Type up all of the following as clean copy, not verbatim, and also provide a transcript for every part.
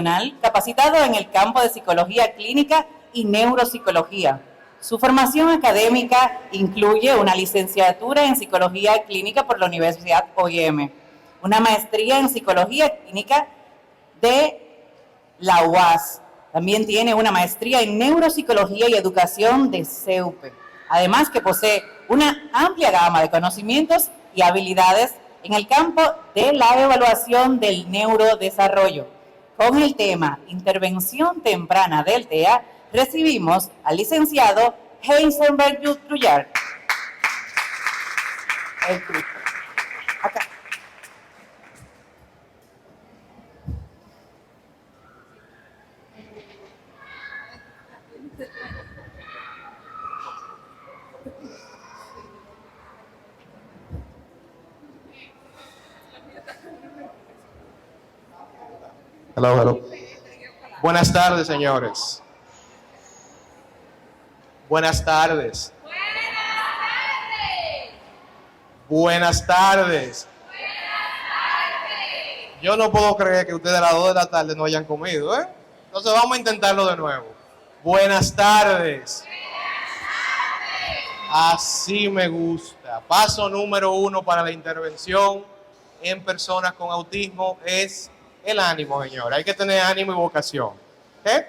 profesional capacitado en el campo de psicología clínica y neuropsicología. Su formación académica incluye una licenciatura en psicología clínica por la Universidad OIM, una maestría en psicología clínica de la UAS. También tiene una maestría en neuropsicología y educación de CEUP. Además que posee una amplia gama de conocimientos y habilidades en el campo de la evaluación del neurodesarrollo. Con el tema Intervención Temprana del TEA, recibimos al licenciado Heisenberg Trullar. Acá. Hello, hello. Buenas tardes, señores. Buenas tardes. Buenas tardes. Yo no puedo creer que ustedes a las 2 de la tarde no hayan comido, ¿eh? Entonces vamos a intentarlo de nuevo. Buenas tardes. Así me gusta. Paso número 1 para la intervención en personas con autismo es el ánimo, señora. Hay que tener ánimo y vocación. ¿Okay?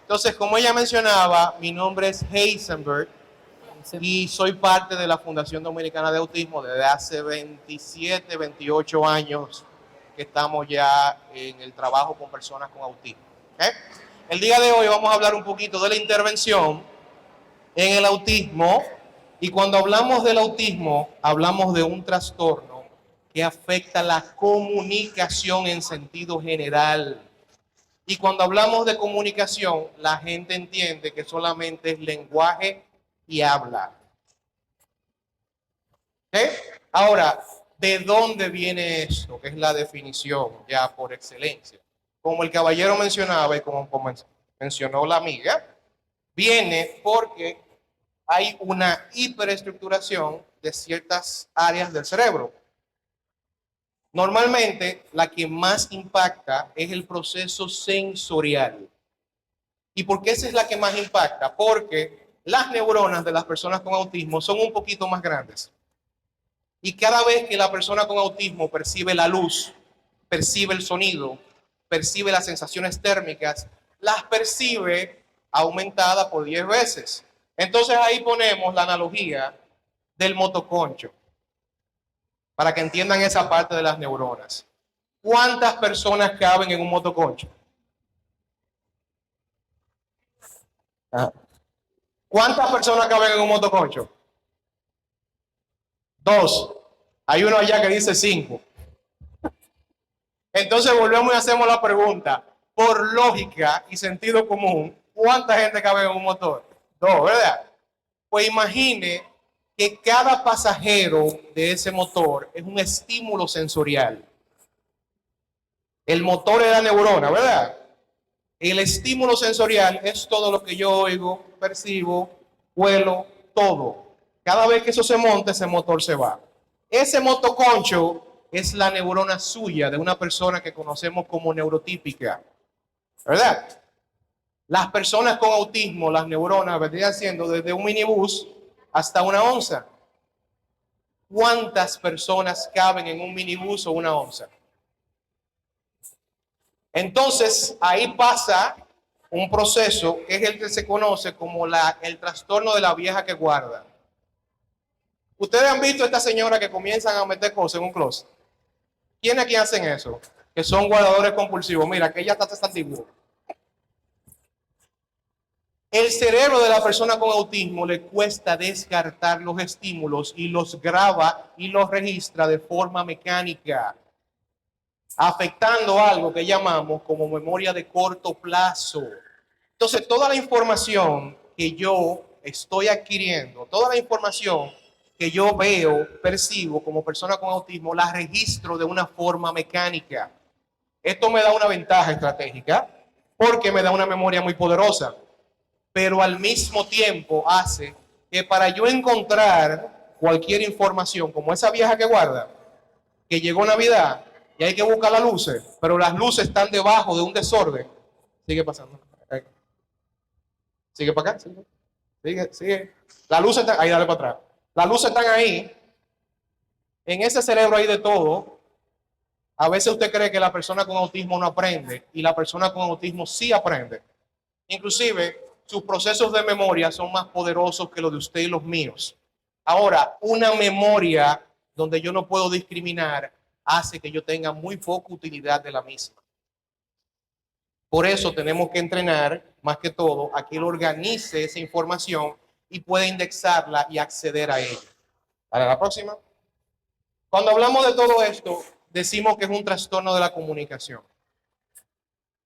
Entonces, como ella mencionaba, mi nombre es Heisenberg y soy parte de la Fundación Dominicana de Autismo desde hace 27, 28 años que estamos ya en el trabajo con personas con autismo. ¿Okay? El día de hoy vamos a hablar un poquito de la intervención en el autismo, y cuando hablamos del autismo, hablamos de un trastorno que afecta la comunicación en sentido general. Y cuando hablamos de comunicación, la gente entiende que solamente es lenguaje y habla. ¿Okay? Ahora, ¿de dónde viene esto? Que es la definición ya por excelencia. Como el caballero mencionaba y como mencionó la amiga, viene porque hay una hiperestructuración de ciertas áreas del cerebro. Normalmente, la que más impacta es el proceso sensorial. ¿Y por qué esa es la que más impacta? Porque las neuronas de las personas con autismo son un poquito más grandes. Y cada vez que la persona con autismo percibe la luz, percibe el sonido, percibe las sensaciones térmicas, las percibe aumentada por 10 veces. Entonces ahí ponemos la analogía del motoconcho, para que entiendan esa parte de las neuronas. ¿Cuántas personas caben en un motoconcho? ¿Cuántas personas caben en un motoconcho? 2. Hay uno allá que dice 5. Entonces volvemos y hacemos la pregunta. Por lógica y sentido común, ¿cuánta gente cabe en un motor? 2, ¿verdad? Pues imagine que cada pasajero de ese motor es un estímulo sensorial. El motor es la neurona, ¿verdad? El estímulo sensorial es todo lo que yo oigo, percibo, huelo, todo. Cada vez que eso se monta, ese motor se va. Ese motoconcho es la neurona suya de una persona que conocemos como neurotípica, ¿verdad? Las personas con autismo, las neuronas vendrían siendo desde un minibús hasta una onza. ¿Cuántas personas caben en un minibús o una onza? Entonces, ahí pasa un proceso que es el que se conoce como el trastorno de la vieja que guarda. Ustedes han visto a esta señora que comienzan a meter cosas en un closet. ¿Quiénes aquí hacen eso? Que son guardadores compulsivos. Mira, que ella está antiguo. El cerebro de la persona con autismo le cuesta descartar los estímulos y los graba y los registra de forma mecánica, afectando algo que llamamos como memoria de corto plazo. Entonces, toda la información que yo estoy adquiriendo, toda la información que yo veo, percibo como persona con autismo, la registro de una forma mecánica. Esto me da una ventaja estratégica porque me da una memoria muy poderosa, pero al mismo tiempo hace que para yo encontrar cualquier información, como esa vieja que guarda, que llegó Navidad y hay que buscar las luces, pero las luces están debajo de un desorden, Sigue pasando. Sigue para acá. Sigue. Las luces están ahí, dale para atrás. Las luces están ahí. En ese cerebro hay de todo. A veces usted cree que la persona con autismo no aprende y la persona con autismo sí aprende. Inclusive, sus procesos de memoria son más poderosos que los de usted y los míos. Ahora, una memoria donde yo no puedo discriminar hace que yo tenga muy poca utilidad de la misma. Por eso tenemos que entrenar, más que todo, a que él organice esa información y pueda indexarla y acceder a ella. Para la próxima. Cuando hablamos de todo esto, decimos que es un trastorno de la comunicación.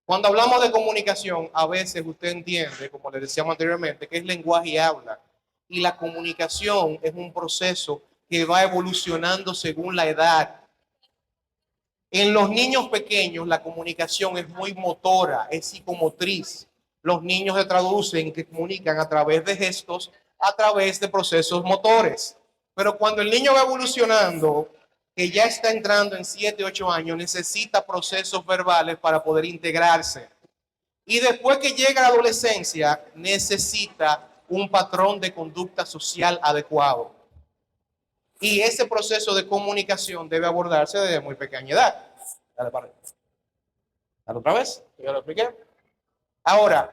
Cuando hablamos de comunicación, a veces usted entiende, como le decíamos anteriormente, que es lenguaje y habla. Y la comunicación es un proceso que va evolucionando según la edad. En los niños pequeños la comunicación es muy motora, es psicomotriz. Los niños se traducen, que comunican a través de gestos, a través de procesos motores. Pero cuando el niño va evolucionando, que ya está entrando en 7, 8 años, necesita procesos verbales para poder integrarse. Y después que llega a la adolescencia, necesita un patrón de conducta social adecuado. Y ese proceso de comunicación debe abordarse desde muy pequeña edad. Dale para allá. Dale otra vez, ya lo expliqué. Ahora,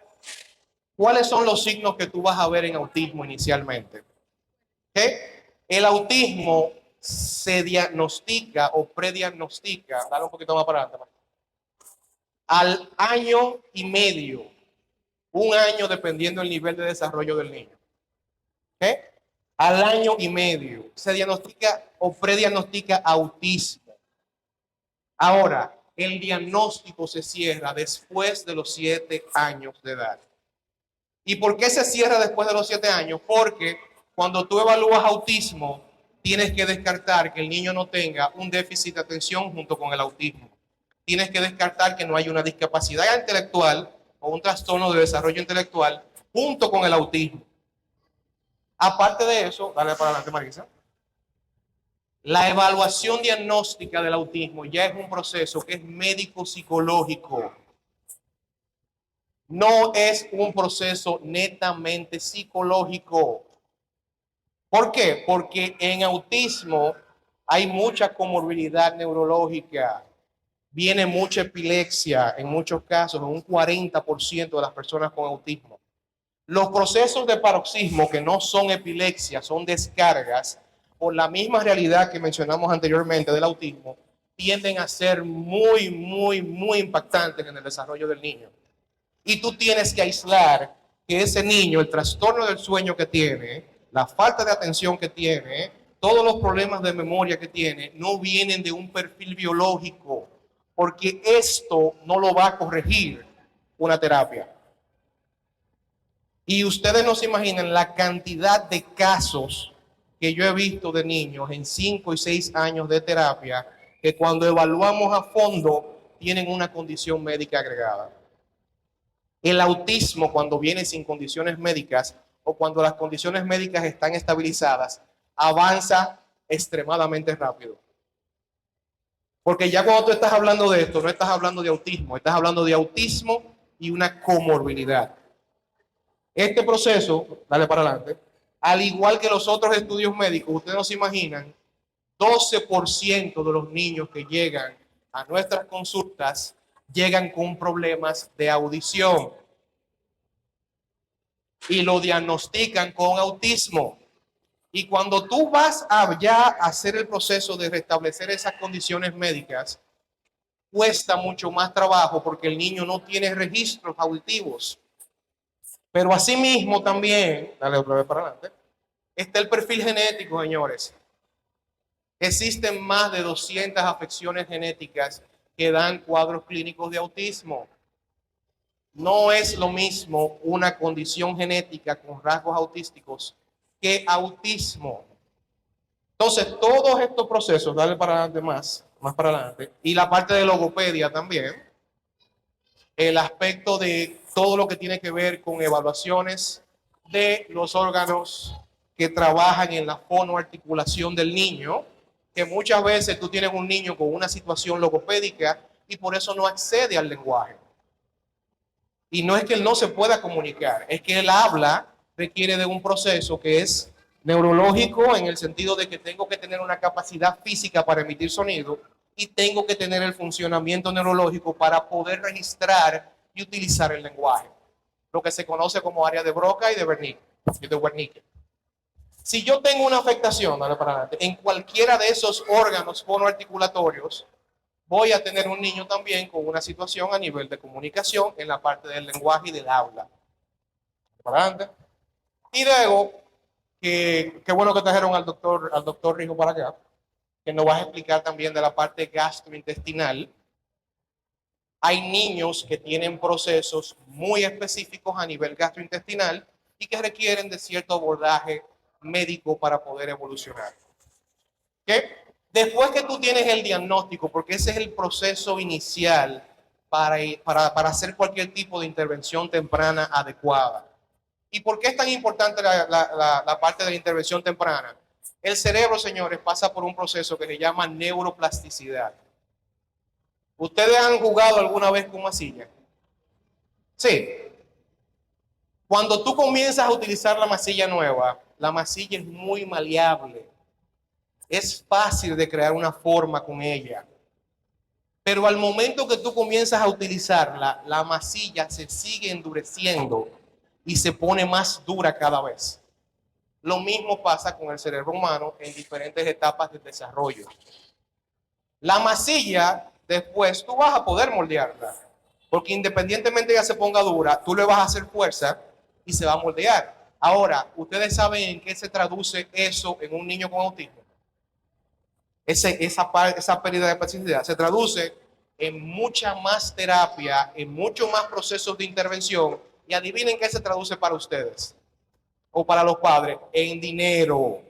¿cuáles son los signos que tú vas a ver en autismo inicialmente? ¿Qué? El autismo se diagnostica o prediagnostica, dale un poquito más para adelante, al año y medio, un año dependiendo del nivel de desarrollo del niño. ¿Qué? Al año y medio se diagnostica o prediagnostica autismo. Ahora, el diagnóstico se cierra después de los 7 años de edad. ¿Y por qué se cierra después de los 7 años? Porque cuando tú evalúas autismo, tienes que descartar que el niño no tenga un déficit de atención junto con el autismo. Tienes que descartar que no haya una discapacidad intelectual o un trastorno de desarrollo intelectual junto con el autismo. Aparte de eso, dale para adelante, Marisa. La evaluación diagnóstica del autismo ya es un proceso que es médico-psicológico. No es un proceso netamente psicológico. ¿Por qué? Porque en autismo hay mucha comorbilidad neurológica, viene mucha epilepsia en muchos casos, en un 40% de las personas con autismo. Los procesos de paroxismo, que no son epilepsia, son descargas, por la misma realidad que mencionamos anteriormente del autismo, tienden a ser muy impactantes en el desarrollo del niño. Y tú tienes que aislar que ese niño, el trastorno del sueño que tiene, la falta de atención que tiene, todos los problemas de memoria que tiene, no vienen de un perfil biológico, porque esto no lo va a corregir una terapia. Y ustedes no se imaginan la cantidad de casos que yo he visto de niños en 5 y 6 años de terapia que cuando evaluamos a fondo tienen una condición médica agregada. El autismo, cuando viene sin condiciones médicas o cuando las condiciones médicas están estabilizadas, avanza extremadamente rápido. Porque ya cuando tú estás hablando de esto, no estás hablando de autismo, estás hablando de autismo y una comorbilidad. Este proceso, dale para adelante, al igual que los otros estudios médicos, ustedes no se imaginan, 12% de los niños que llegan a nuestras consultas llegan con problemas de audición y lo diagnostican con autismo. Y cuando tú vas a ya hacer el proceso de restablecer esas condiciones médicas, cuesta mucho más trabajo porque el niño no tiene registros auditivos. Pero asimismo también, dale otra vez para adelante, está el perfil genético, señores. Existen más de 200 afecciones genéticas que dan cuadros clínicos de autismo. No es lo mismo una condición genética con rasgos autísticos que autismo. Entonces, todos estos procesos, dale para adelante más para adelante, y la parte de logopedia también, el aspecto de todo lo que tiene que ver con evaluaciones de los órganos que trabajan en la fonoarticulación del niño, que muchas veces tú tienes un niño con una situación logopédica y por eso no accede al lenguaje. Y no es que él no se pueda comunicar, es que el habla requiere de un proceso que es neurológico en el sentido de que tengo que tener una capacidad física para emitir sonido y tengo que tener el funcionamiento neurológico para poder registrar y utilizar el lenguaje, lo que se conoce como área de Broca y de Wernicke. Si yo tengo una afectación en cualquiera de esos órganos fonoarticulatorios, voy a tener un niño también con una situación a nivel de comunicación en la parte del lenguaje y del habla. Para adelante. Y luego, qué bueno que trajeron al doctor Rijo para acá, que nos va a explicar también de la parte gastrointestinal. Hay niños que tienen procesos muy específicos a nivel gastrointestinal y que requieren de cierto abordaje médico para poder evolucionar. ¿Okay? Después que tú tienes el diagnóstico, porque ese es el proceso inicial para hacer cualquier tipo de intervención temprana adecuada. ¿Y por qué es tan importante la parte de la intervención temprana? El cerebro, señores, pasa por un proceso que se llama neuroplasticidad. ¿Ustedes han jugado alguna vez con masilla? Sí. Cuando tú comienzas a utilizar la masilla nueva, la masilla es muy maleable. Es fácil de crear una forma con ella. Pero al momento que tú comienzas a utilizarla, la masilla se sigue endureciendo y se pone más dura cada vez. Lo mismo pasa con el cerebro humano en diferentes etapas de desarrollo. La masilla, después tú vas a poder moldearla, porque independientemente de que se ponga dura, tú le vas a hacer fuerza y se va a moldear. Ahora, ¿ustedes saben en qué se traduce eso en un niño con autismo? Esa pérdida de plasticidad se traduce en mucha más terapia, en muchos más procesos de intervención. Y adivinen qué se traduce para ustedes o para los padres: en dinero.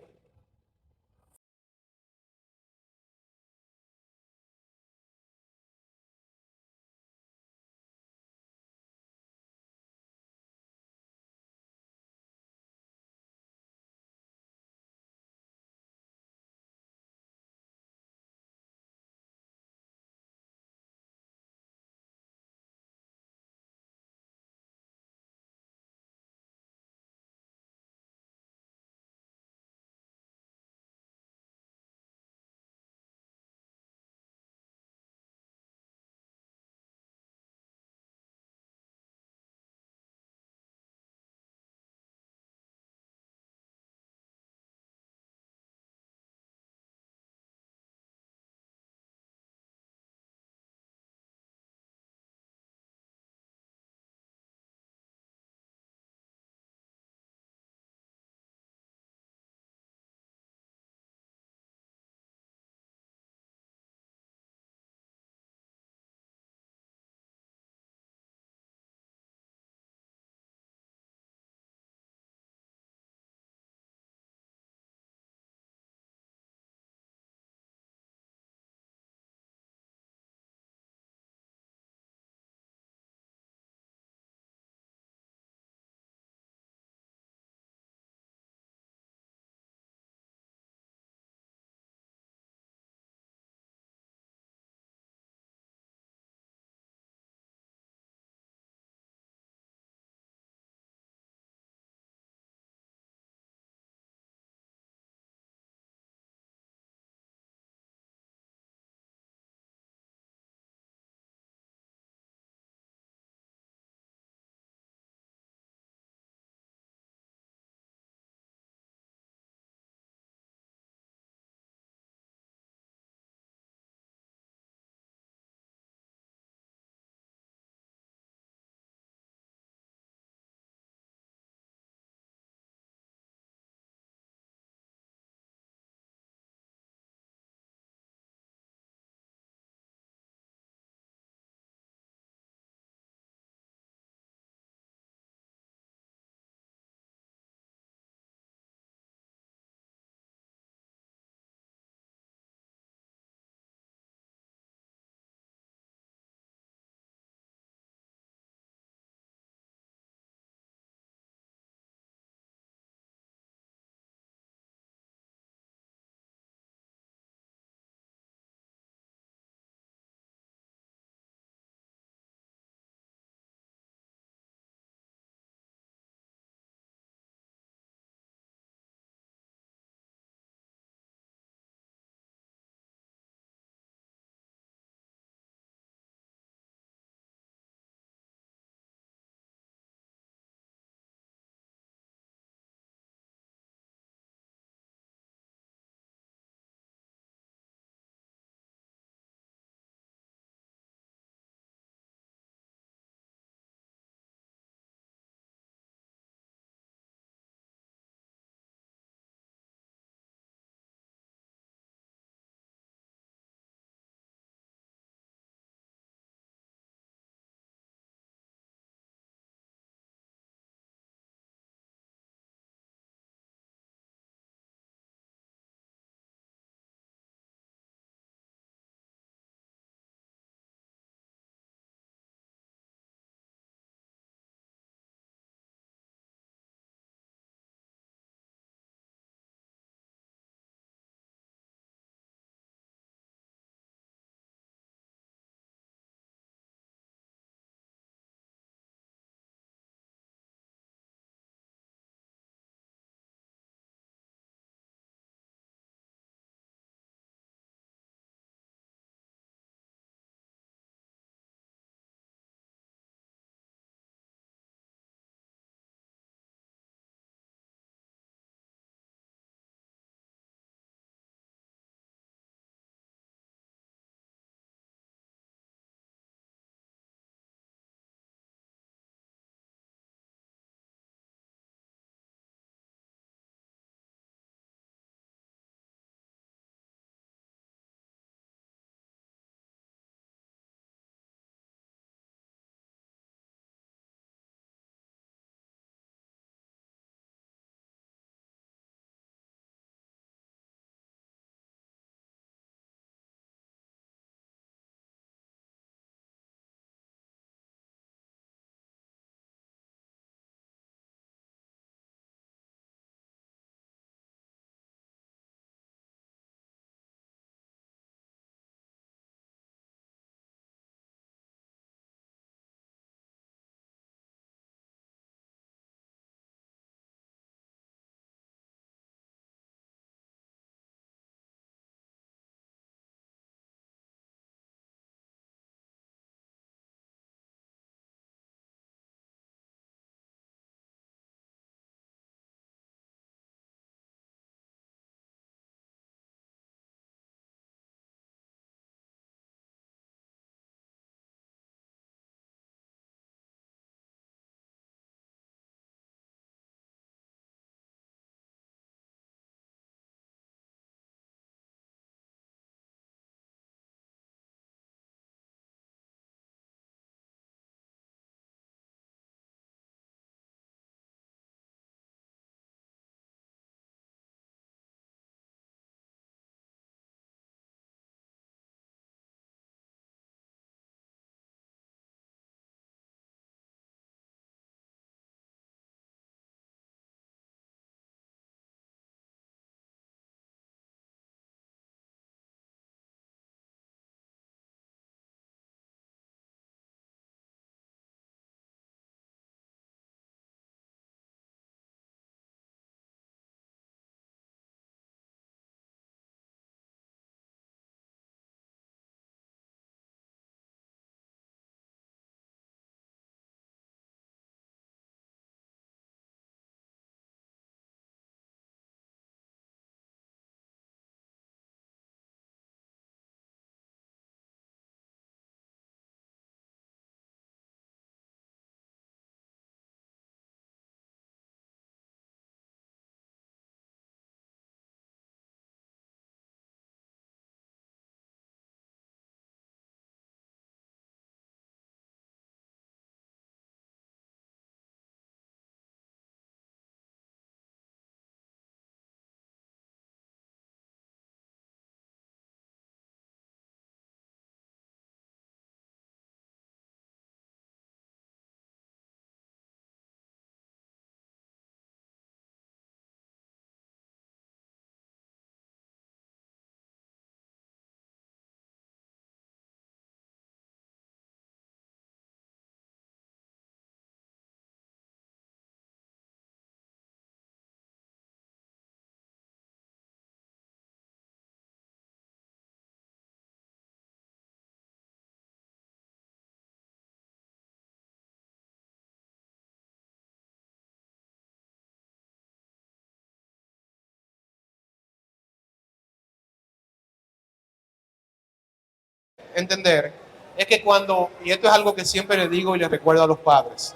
entender es que cuando, y esto es algo que siempre le digo y le recuerdo a los padres,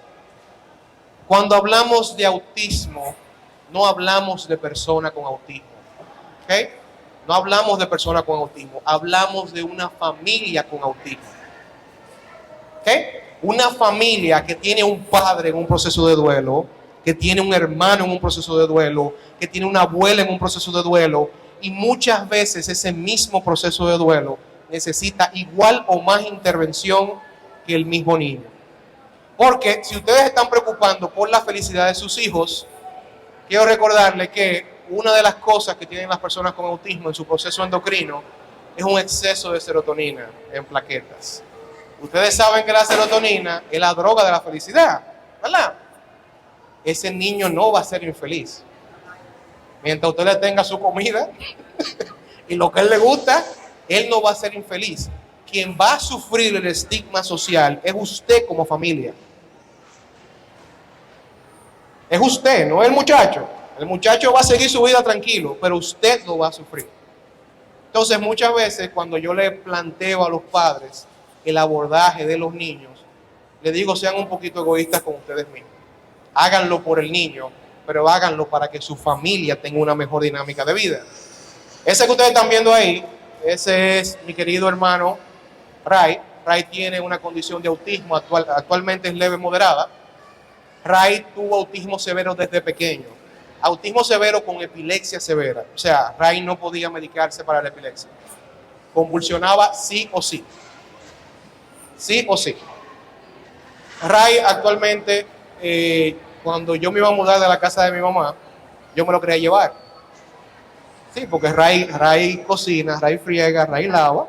cuando hablamos de autismo, no hablamos de persona con autismo, ¿ok? No hablamos de persona con autismo, hablamos de una familia con autismo, ¿ok? Una familia que tiene un padre en un proceso de duelo, que tiene un hermano en un proceso de duelo, que tiene una abuela en un proceso de duelo, y muchas veces ese mismo proceso de duelo necesita igual o más intervención que el mismo niño. Porque si ustedes están preocupando por la felicidad de sus hijos, quiero recordarles que una de las cosas que tienen las personas con autismo en su proceso endocrino es un exceso de serotonina en plaquetas. Ustedes saben que la serotonina es la droga de la felicidad, ¿verdad? Ese niño no va a ser infeliz. Mientras usted le tenga su comida y lo que a él le gusta, él no va a ser infeliz. Quien va a sufrir el estigma social es usted como familia. Es usted, no el muchacho. El muchacho va a seguir su vida tranquilo, pero usted lo va a sufrir. Entonces, muchas veces cuando yo le planteo a los padres el abordaje de los niños, le digo, sean un poquito egoístas con ustedes mismos. Háganlo por el niño, pero háganlo para que su familia tenga una mejor dinámica de vida. Ese que ustedes están viendo ahí, ese es mi querido hermano Ray. Ray tiene una condición de autismo, actualmente es leve moderada. Ray tuvo autismo severo desde pequeño. Autismo severo con epilepsia severa. O sea, Ray no podía medicarse para la epilepsia. Convulsionaba sí o sí. Sí o sí. Ray actualmente, cuando yo me iba a mudar de la casa de mi mamá, yo me lo quería llevar. Sí, porque Ray cocina, Ray friega, Ray lava.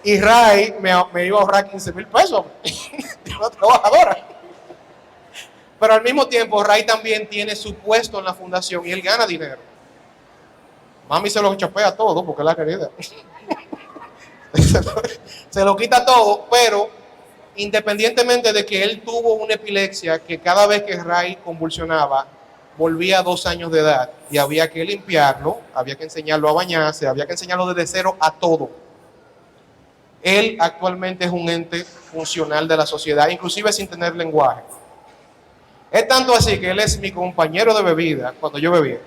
Y Ray me iba a ahorrar 15,000 pesos de una trabajadora. Pero al mismo tiempo, Ray también tiene su puesto en la fundación y él gana dinero. Mami se lo chapea todo porque es la querida. Se lo quita todo, pero independientemente de que él tuvo una epilepsia que cada vez que Ray convulsionaba, volvía a 2 años de edad y había que limpiarlo, había que enseñarlo a bañarse, había que enseñarlo desde cero a todo. Él actualmente es un ente funcional de la sociedad, inclusive sin tener lenguaje. Es tanto así que él es mi compañero de bebida cuando yo bebía.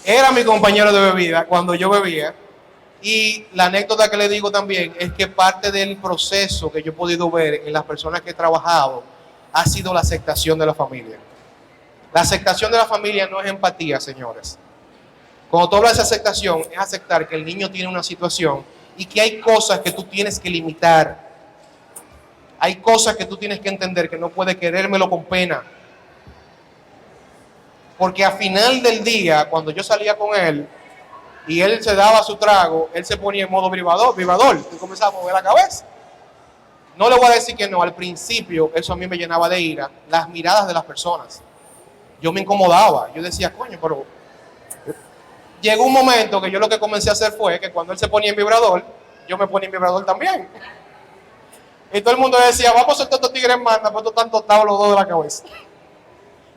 Era mi compañero de bebida cuando yo bebía. Y la anécdota que le digo también es que parte del proceso que yo he podido ver en las personas que he trabajado ha sido la aceptación de la familia. La aceptación de la familia no es empatía, señores. Cuando tú hablas de aceptación, es aceptar que el niño tiene una situación y que hay cosas que tú tienes que limitar. Hay cosas que tú tienes que entender que no puedes querérmelo con pena. Porque al final del día, cuando yo salía con él y él se daba su trago, él se ponía en modo vibrador y comenzaba a mover la cabeza. No le voy a decir que no, al principio eso a mí me llenaba de ira, las miradas de las personas. Yo me incomodaba, yo decía, coño, pero... Llegó un momento que yo lo que comencé a hacer fue que cuando él se ponía en vibrador, yo me ponía en vibrador también. Y todo el mundo decía, vamos a soltar estos tigres en banda, pues estos están tostados los dos de la cabeza.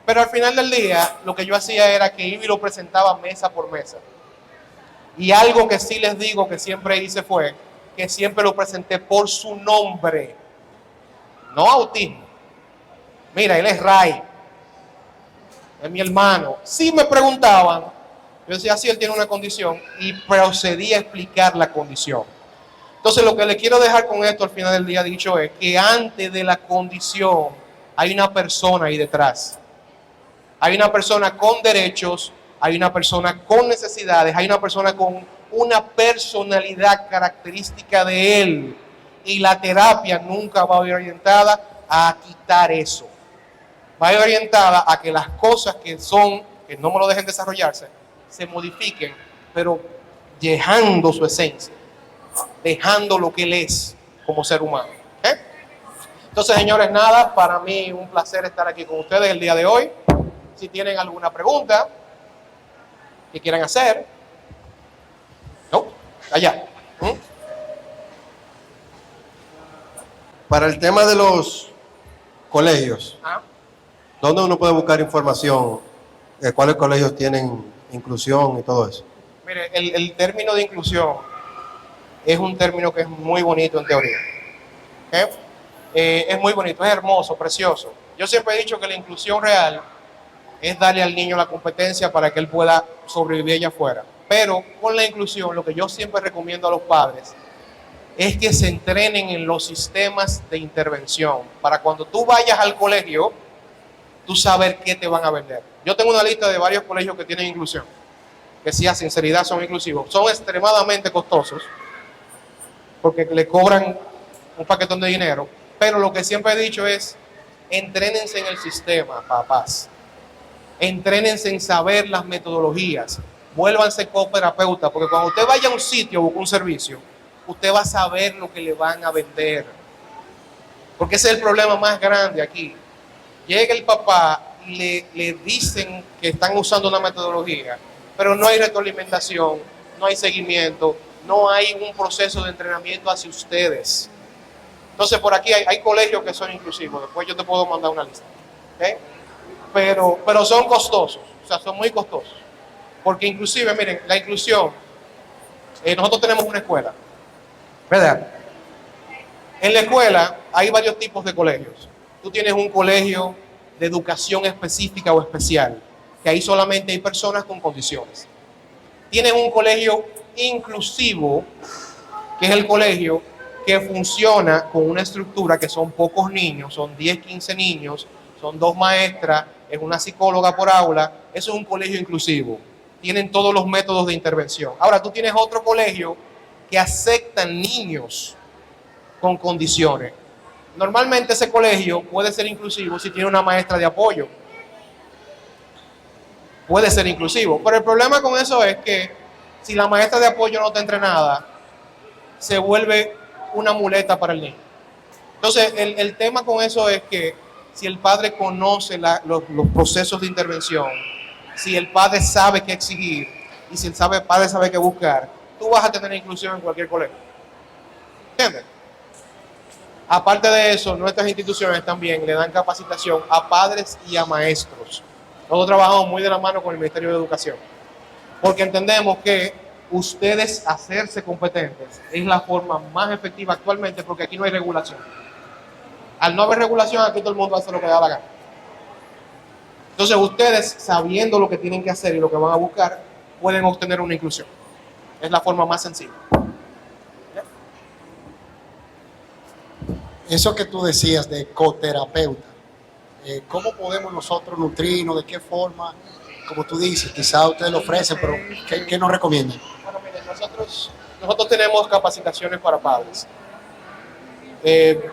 Pero al final del día, lo que yo hacía era que iba y lo presentaba mesa por mesa. Y algo que sí les digo que siempre hice fue que siempre lo presenté por su nombre, no autismo. Mira, él es Ray, es mi hermano. Si me preguntaban, yo decía, sí, él tiene una condición y procedí a explicar la condición. Entonces, lo que le quiero dejar con esto al final del día dicho es que antes de la condición hay una persona ahí detrás. Hay una persona con derechos, hay una persona con necesidades, hay una persona con una personalidad característica de él. Y la terapia nunca va a ir orientada a quitar eso. Va a ir orientada a que las cosas que no me lo dejen desarrollarse, se modifiquen, pero dejando su esencia, dejando lo que él es como ser humano. ¿Okay? Entonces, señores, nada, para mí un placer estar aquí con ustedes el día de hoy. Si tienen alguna pregunta que quieran hacer. No, allá. Para el tema de los colegios, ¿dónde uno puede buscar información de cuáles colegios tienen inclusión y todo eso? Mire, el término de inclusión es un término que es muy bonito en teoría. ¿Ok? Es muy bonito, es hermoso, precioso. Yo siempre he dicho que la inclusión real es darle al niño la competencia para que él pueda sobrevivir allá afuera. Pero con la inclusión, lo que yo siempre recomiendo a los padres es que se entrenen en los sistemas de intervención para cuando tú vayas al colegio, tú saber qué te van a vender. Yo tengo una lista de varios colegios que tienen inclusión, que sí, a sinceridad son inclusivos. Son extremadamente costosos porque le cobran un paquetón de dinero, pero lo que siempre he dicho es, entrénense en el sistema, papás. Entrénense en saber las metodologías. Vuélvanse coterapeutas, porque cuando usted vaya a un sitio o busque un servicio, usted va a saber lo que le van a vender. Porque ese es el problema más grande aquí. Llega el papá y le dicen que están usando una metodología, pero no hay retroalimentación, no hay seguimiento, no hay un proceso de entrenamiento hacia ustedes. Entonces, por aquí hay colegios que son inclusivos. Después yo te puedo mandar una lista. ¿Okay? Pero son costosos, o sea, son muy costosos. Porque inclusive, miren, la inclusión, nosotros tenemos una escuela, ¿verdad? En la escuela hay varios tipos de colegios. Tú tienes un colegio de educación específica o especial, que ahí solamente hay personas con condiciones. Tienes un colegio inclusivo, que es el colegio que funciona con una estructura que son pocos niños, son 10, 15 niños, son 2 maestras, es una psicóloga por aula. Eso es un colegio inclusivo. Tienen todos los métodos de intervención. Ahora tú tienes otro colegio que aceptan niños con condiciones. Normalmente ese colegio puede ser inclusivo si tiene una maestra de apoyo. Puede ser inclusivo. Pero el problema con eso es que si la maestra de apoyo no está entrenada, se vuelve una muleta para el niño. Entonces, el tema con eso es que si el padre conoce los procesos de intervención, si el padre sabe qué exigir y si el padre sabe qué buscar, tú vas a tener inclusión en cualquier colegio. ¿Entiendes? Aparte de eso, nuestras instituciones también le dan capacitación a padres y a maestros. Nosotros trabajamos muy de la mano con el Ministerio de Educación, porque entendemos que ustedes hacerse competentes es la forma más efectiva actualmente, porque aquí no hay regulación. Al no haber regulación, aquí todo el mundo hace lo que da la gana. Entonces ustedes, sabiendo lo que tienen que hacer y lo que van a buscar, pueden obtener una inclusión. Es la forma más sencilla. Eso que tú decías de coterapeuta, ¿cómo podemos nosotros nutrirnos? ¿De qué forma? Como tú dices, quizás ustedes lo ofrecen, pero ¿qué nos recomiendan? Bueno, miren, nosotros tenemos capacitaciones para padres. En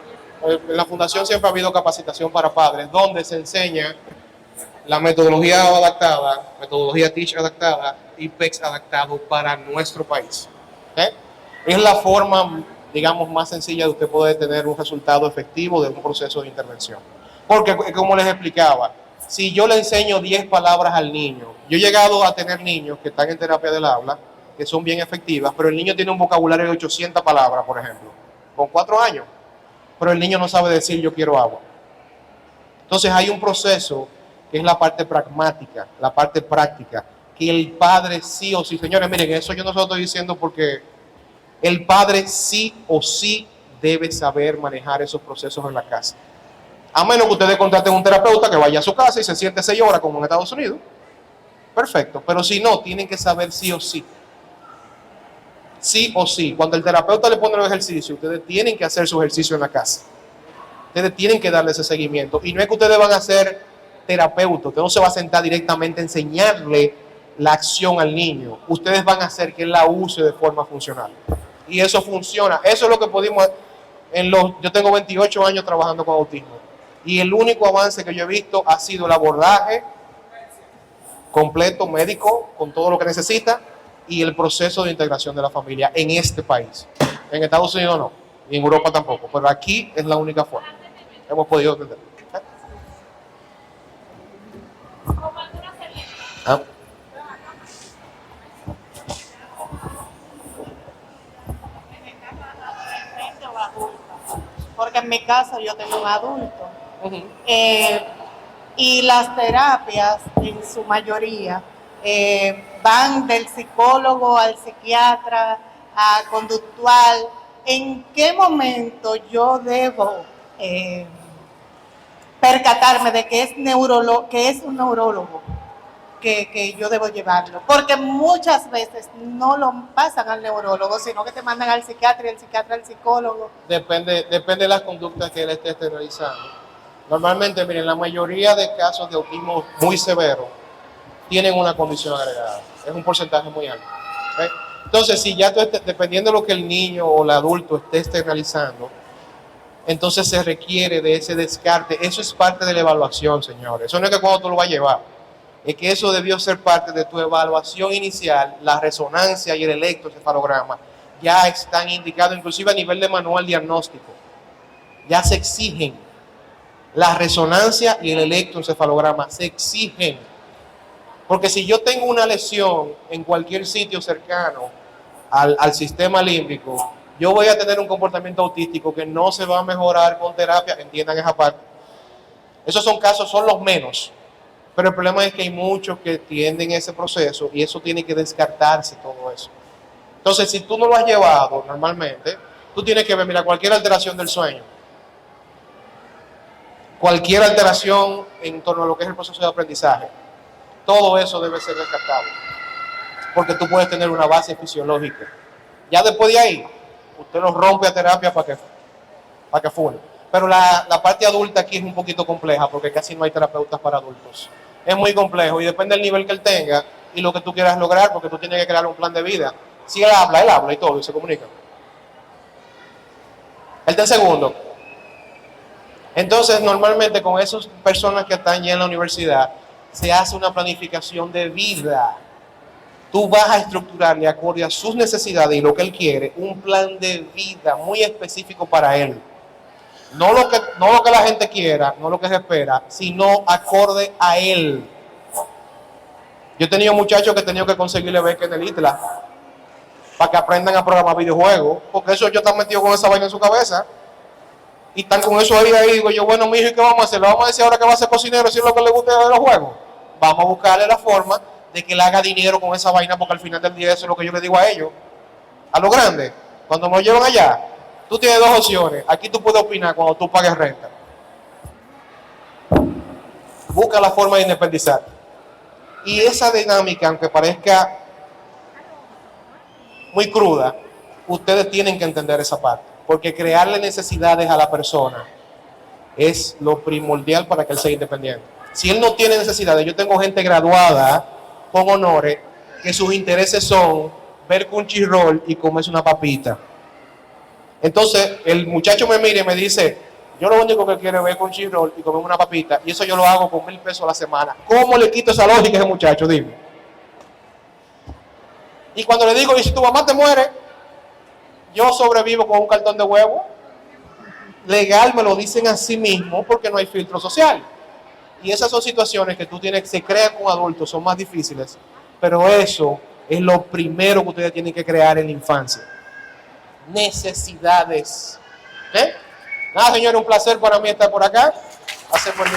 la fundación siempre ha habido capacitación para padres, donde se enseña la metodología adaptada, metodología Teach adaptada y PECS adaptado para nuestro país. ¿Okay? Es la forma, digamos, más sencilla de usted poder tener un resultado efectivo de un proceso de intervención. Porque, como les explicaba, si yo le enseño 10 palabras al niño, yo he llegado a tener niños que están en terapia del habla, que son bien efectivas, pero el niño tiene un vocabulario de 800 palabras, por ejemplo, con 4 años, pero el niño no sabe decir yo quiero agua. Entonces hay un proceso que es la parte pragmática, la parte práctica, que el padre sí o sí, señores, miren, eso yo no se lo estoy diciendo porque el padre sí o sí debe saber manejar esos procesos en la casa. A menos que ustedes contraten un terapeuta que vaya a su casa y se siente 6 horas como en Estados Unidos. Perfecto, pero si no, tienen que saber sí o sí. Sí o sí. Cuando el terapeuta le pone los ejercicios, ustedes tienen que hacer su ejercicio en la casa. Ustedes tienen que darle ese seguimiento. Y no es que ustedes van a ser terapeutas, usted no se va a sentar directamente a enseñarle la acción al niño. Ustedes van a hacer que él la use de forma funcional. Y eso funciona. Eso es lo que pudimos yo tengo 28 años trabajando con autismo. Y el único avance que yo he visto ha sido el abordaje completo, médico, con todo lo que necesita, y el proceso de integración de la familia en este país. En Estados Unidos no, y en Europa tampoco, pero aquí es la única forma. Hemos podido entender. ¿Ah? Porque en mi caso yo tengo un adulto. Y las terapias, en su mayoría, van del psicólogo al psiquiatra, a conductual. ¿En qué momento yo debo percatarme de que es un neurólogo que yo debo llevarlo? Porque muchas veces no lo pasan al neurólogo, sino que te mandan al psiquiatra y el psiquiatra al psicólogo. Depende de las conductas que él esté realizando. Normalmente, miren, la mayoría de casos de autismo muy severo tienen una condición agregada. Es un porcentaje muy alto. ¿Okay? Entonces, si ya dependiendo de lo que el niño o el adulto esté realizando, entonces se requiere de ese descarte. Eso es parte de la evaluación, señores. Eso no es que cuando tú lo vas a llevar, es que eso debió ser parte de tu evaluación inicial. La resonancia y el electroencefalograma ya están indicados, inclusive a nivel de manual diagnóstico. Ya se exigen. La resonancia y el electroencefalograma se exigen. Porque si yo tengo una lesión en cualquier sitio cercano al sistema límbico, yo voy a tener un comportamiento autístico que no se va a mejorar con terapia, entiendan esa parte. Esos son casos, son los menos. Pero el problema es que hay muchos que tienden ese proceso y eso tiene que descartarse todo eso. Entonces, si tú no lo has llevado normalmente, tú tienes que ver, mira, cualquier alteración del sueño, cualquier alteración en torno a lo que es el proceso de aprendizaje, todo eso debe ser descartable, porque tú puedes tener una base fisiológica. Ya después de ahí, usted lo rompe a terapia para que funcione. Pero la parte adulta aquí es un poquito compleja, porque casi no hay terapeutas para adultos. Es muy complejo y depende del nivel que él tenga y lo que tú quieras lograr, porque tú tienes que crear un plan de vida. Si él habla y todo, y se comunica. Él está en segundo. Entonces, normalmente con esas personas que están ya en la universidad, se hace una planificación de vida. Tú vas a estructurarle, acorde a sus necesidades y lo que él quiere, un plan de vida muy específico para él. No lo que la gente quiera, no lo que se espera, sino acorde a él. Yo he tenido muchachos que he tenido que conseguirle beca en el ITLA para que aprendan a programar videojuegos, porque eso yo están metido con esa vaina en su cabeza. Y están con eso ahí, digo yo, bueno, mijo, ¿y qué vamos a hacer? ¿Le vamos a decir ahora que va a ser cocinero si es lo que le gusta de los juegos? Vamos a buscarle la forma de que él haga dinero con esa vaina, porque al final del día eso es lo que yo le digo a ellos. A lo grande, cuando nos llevan allá, tú tienes dos opciones. Aquí tú puedes opinar cuando tú pagues renta. Busca la forma de independizar. Y esa dinámica, aunque parezca muy cruda, ustedes tienen que entender esa parte. Porque crearle necesidades a la persona es lo primordial para que él sea independiente. Si él no tiene necesidades, yo tengo gente graduada con honores que sus intereses son ver Crunchyroll y comerse una papita. Entonces, el muchacho me mira y me dice, yo lo único que quiero es ver Crunchyroll y comer una papita, y eso yo lo hago con $1,000 a la semana. ¿Cómo le quito esa lógica a ese muchacho? Dime. Y cuando le digo, ¿y si tu mamá te muere? Yo sobrevivo con un cartón de huevo. Legal me lo dicen a sí mismo porque no hay filtro social. Y esas son situaciones que tú tienes, se crean con adultos, son más difíciles. Pero eso es lo primero que ustedes tienen que crear en la infancia. Necesidades. Nada, señores, un placer para mí estar por acá. Hacemos el